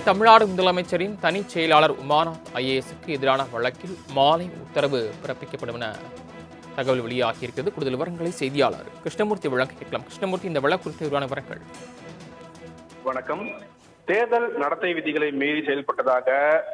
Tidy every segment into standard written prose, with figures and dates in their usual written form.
தமிழ்நாடு முதலமைச்சரின் தனிச் செயலாளர் உமாநாத் ஐஏஎஸ்க்கு எதிரான வழக்கில் மாலை உத்தரவு பிறப்பிக்கப்படும் என தகவல் வெளியாகியிருக்கிறது. கூடுதல் விவரங்களை செய்தியாளர் கிருஷ்ணமூர்த்தி வழங்க கேட்கலாம். கிருஷ்ணமூர்த்தி, இந்த வழக்கு குறித்த விரிவான விவரங்கள். வணக்கம். தேர்தல் நடத்தை விதிகளை மீறி செயல்பட்டதாக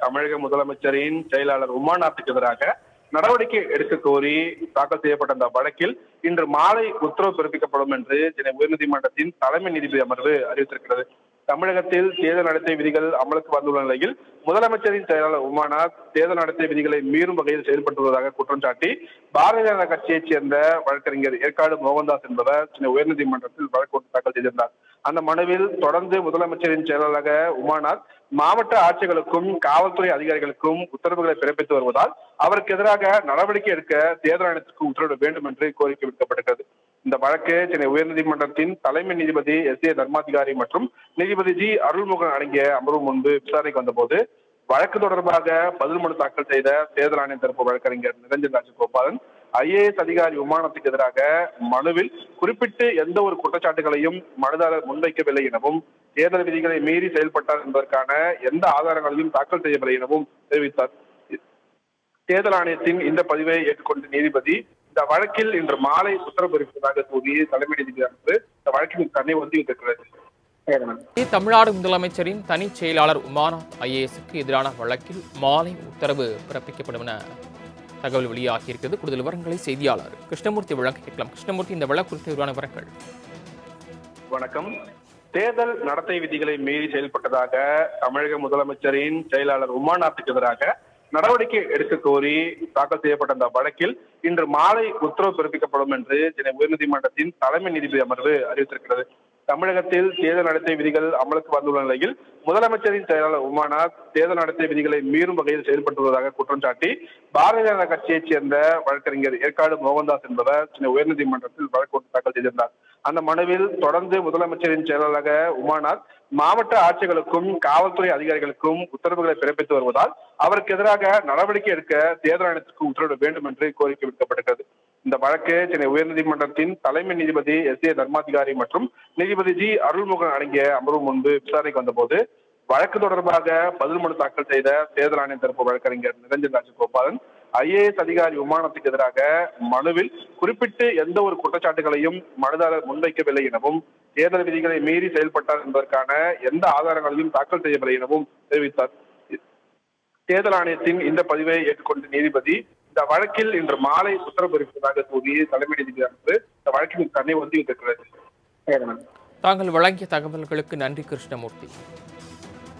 தமிழக முதலமைச்சரின் செயலாளர் உமாநாத்துக்கு எதிராக நடவடிக்கை எடுக்க கோரி தாக்கல் செய்யப்பட்ட அந்த வழக்கில் இன்று மாலை உத்தரவு பிறப்பிக்கப்படும் என்று சென்னை உயர்நீதிமன்றத்தின் தலைமை நீதிபதி அமர்வு அறிவித்திருக்கிறது. தமிழகத்தில் தேர்தல் நடத்தை விதிகள் அமலுக்கு வந்துள்ள நிலையில் முதலமைச்சரின் செயலாளர் உமாநாத் தேர்தல் நடத்தை விதிகளை மீறும் வகையில் செயல்பட்டு வருவதாக குற்றம் சாட்டி பாரதிய ஜனதா கட்சியைச் சேர்ந்த வழக்கறிஞர் ஏற்காடு மோகன்தாஸ் என்பவர் சென்னை உயர்நீதிமன்றத்தில் வழக்கு தாக்கல் செய்திருந்தார். அந்த மனுவில் தொடர்ந்து முதலமைச்சரின் செயலாளராக உமாநாத் மாவட்ட ஆட்சியர்களுக்கும் காவல்துறை அதிகாரிகளுக்கும் உத்தரவுகளை பிறப்பித்து வருவதால் அவருக்கு எதிராக நடவடிக்கை எடுக்க தேர்தல் ஆணையத்திற்கு உத்தரவிட வேண்டும் என்று கோரிக்கை விடுக்கப்பட்டிருக்கிறது. இந்த வழக்கு சென்னை உயர்நீதிமன்றத்தின் தலைமை நீதிபதி எஸ்.ஏ. தர்மாதிகாரி மற்றும் நீதிபதி ஜி. அருள்முருகன் அடங்கிய அமர்வு முன்பு விசாரணைக்கு வந்தபோது வழக்கு தொடர்பாக பதில் மனு தாக்கல் செய்த தேர்தல் ஆணைய தரப்பு வழக்கறிஞர் நிரஞ்சன் ராஜகோபாலன் ஐஏஎஸ் அதிகாரி உமாநாத்துக்கு எதிராக மனுவில் குறிப்பிட்டு எந்த ஒரு குற்றச்சாட்டுகளையும் மனுதாரர் முன்வைக்கவில்லை எனவும் தேர்தல் விதிகளை மீறி செயல்பட்டார் என்பதற்கான எந்த ஆதாரங்களையும் தாக்கல் செய்யவில்லை எனவும் தெரிவித்தார். தேர்தல் ஆணையத்தின் இந்த பதிவை ஏற்றுக்கொண்ட நீதிபதி இந்த வழக்கில் இன்று மாலை உத்தரவு பிறப்பிப்பதாக கூறி தலைமை நீதிபதி அமர்வு இந்த வழக்கின் தன்னை ஒத்திவைத்திருக்கிறது. தமிழ்நாடு முதலமைச்சரின் தனிச் செயலாளர் உமாநாத் ஐஏஎஸ்க்கு எதிரான வழக்கில் மாலை உத்தரவு பிறப்பிக்கப்படும் என தகவல் வெளியாகியிருக்கிறது. கூடுதல் விவரங்களை செய்தியாளர் கிருஷ்ணமூர்த்தி வழங்க கேட்கலாம். கிருஷ்ணமூர்த்தி, இந்த வழக்கு குறித்த விரிவான விவரங்கள். வணக்கம். தேர்தல் நடத்தை விதிகளை மீறி செயல்பட்டதாக தமிழக முதலமைச்சரின் செயலாளர் உமாநாத்துக்கு எதிராக நடவடிக்கை எடுக்க கோரி தாக்கல் செய்யப்பட்ட அந்த வழக்கில் இன்று மாலை உத்தரவு பிறப்பிக்கப்படும் என்று சென்னை உயர்நீதிமன்றத்தின் தலைமை நீதிபதி அமர்வு அறிவித்திருக்கிறது. தமிழகத்தில் தேர்தல் நடத்தை விதிகள் அமலுக்கு வந்துள்ள நிலையில் முதலமைச்சரின் செயலாளர் உமாநாத் தேர்தல் நடத்தை விதிகளை மீறும் வகையில் செயல்பட்டு வருவதாக குற்றம் சாட்டி பாரதிய ஜனதா கட்சியைச் சேர்ந்த வழக்கறிஞர் ஏற்காடு மோகன்தாஸ் என்பவர் சென்னை உயர்நீதிமன்றத்தில் வழக்கு தாக்கல் செய்திருந்தார். அந்த மனுவில் தொடர்ந்து முதலமைச்சரின் செயலாளராக உமாநாத் மாவட்ட ஆட்சியர்களுக்கும் காவல்துறை அதிகாரிகளுக்கும் உத்தரவுகளை பிறப்பித்து வருவதால் அவருக்கு எதிராக நடவடிக்கை எடுக்க தேர்தல் ஆணையத்திற்கு உத்தரவிட வேண்டும் என்று கோரிக்கை விடுக்கப்பட்டிருக்கிறது. இந்த வழக்கு சென்னை உயர்நீதிமன்றத்தின் தலைமை நீதிபதி எஸ்.ஏ. தர்மாதிகாரி மற்றும் நீதிபதி ஜி. அருள்முருகன் அடங்கிய அமர்வு முன்பு விசாரணைக்கு வந்தபோது வழக்கு தொடர்பாக பதில் மனு தாக்கல் செய்த தேர்தல் ஆணைய தரப்பு வழக்கறிஞர் நிரஞ்சன் ராஜகோபாலன் ஐஏஎஸ் அதிகாரி உமாநாத்துக்கு எதிராக மனுவில் குறிப்பிட்டு எந்த ஒரு குற்றச்சாட்டுகளையும் மனுதாரர் முன்வைக்கவில்லை எனவும் தேர்தல் விதிகளை மீறி செயல்பட்டார் என்பதற்கான எந்த ஆதாரங்களையும் தாக்கல் செய்யவில்லை எனவும் தெரிவித்தார். தேர்தல் ஆணையத்தின் இந்த பதிவை ஏற்றுக்கொண்ட நீதிபதி இந்த வழக்கில் இன்று மாலை உத்தரவு பிறப்பிப்பதாக கூறி தலைமை நீதிபதி அமர்வு இந்த வழக்கின் தன்னை ஒத்திவைத்திருக்கிறது. தாங்கள் வழங்கிய தகவல்களுக்கு நன்றி கிருஷ்ணமூர்த்தி.